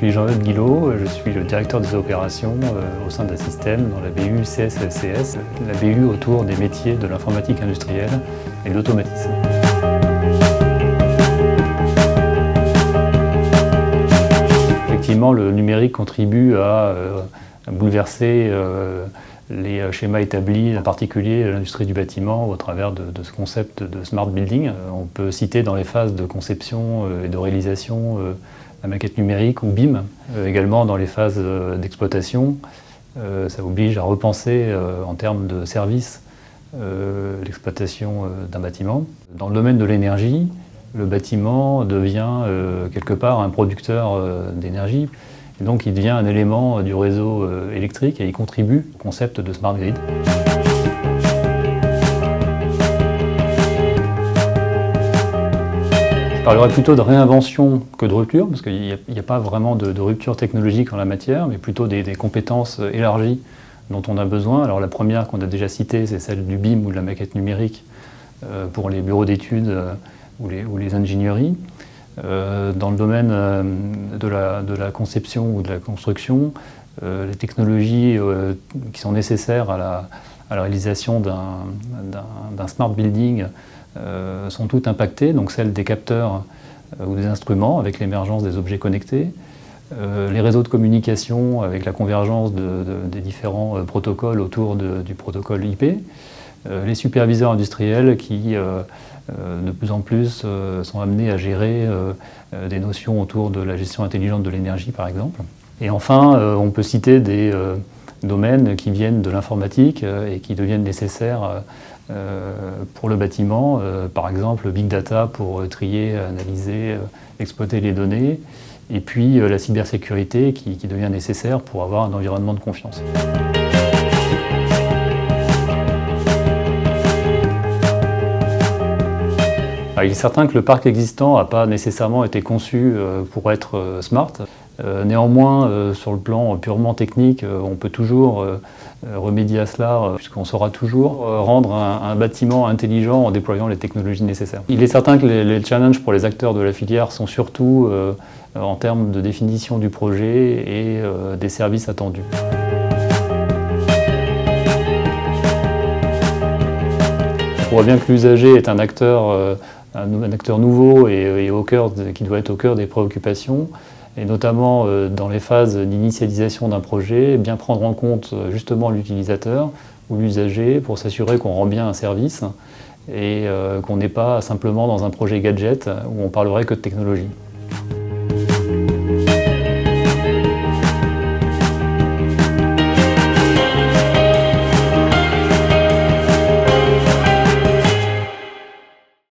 suis Jean-Eudes Guillot, je suis le directeur des opérations au sein d'Assystem dans la BU CS-LCS, la BU autour des métiers de l'informatique industrielle et de l'automatisme. Effectivement, le numérique contribue à bouleverser les schémas établis, en particulier l'industrie du bâtiment, au travers de ce concept de smart building. On peut citer dans les phases de conception et de réalisation la maquette numérique ou BIM, également dans les phases d'exploitation. Ça oblige à repenser en termes de services l'exploitation d'un bâtiment. Dans le domaine de l'énergie, le bâtiment devient quelque part un producteur d'énergie. Et donc il devient un élément du réseau électrique et il contribue au concept de smart grid. Je parlerai plutôt de réinvention que de rupture, parce qu'il n'y a pas vraiment de rupture technologique en la matière, mais plutôt des compétences élargies dont on a besoin. Alors la première qu'on a déjà citée, c'est celle du BIM ou de la maquette numérique pour les bureaux d'études ou les ingénieries. Dans le domaine de la conception ou de la construction, les technologies qui sont nécessaires à la réalisation d'un smart building sont toutes impactées, donc celles des capteurs ou des instruments avec l'émergence des objets connectés, les réseaux de communication avec la convergence des différents protocoles autour du protocole IP, les superviseurs industriels qui de plus en plus sont amenés à gérer des notions autour de la gestion intelligente de l'énergie par exemple. Et enfin, on peut citer des domaines qui viennent de l'informatique et qui deviennent nécessaires pour le bâtiment, par exemple Big Data pour trier, analyser, exploiter les données, et puis la cybersécurité qui devient nécessaire pour avoir un environnement de confiance. Il est certain que le parc existant n'a pas nécessairement été conçu pour être smart. Néanmoins, sur le plan purement technique, on peut toujours remédier à cela, puisqu'on saura toujours rendre un bâtiment intelligent en déployant les technologies nécessaires. Il est certain que les challenges pour les acteurs de la filière sont surtout en termes de définition du projet et des services attendus. On voit bien que l'usager est un acteur nouveau et qui doit être au cœur des préoccupations, et notamment dans les phases d'initialisation d'un projet, bien prendre en compte justement l'utilisateur ou l'usager pour s'assurer qu'on rend bien un service et qu'on n'est pas simplement dans un projet gadget où on parlerait que de technologie.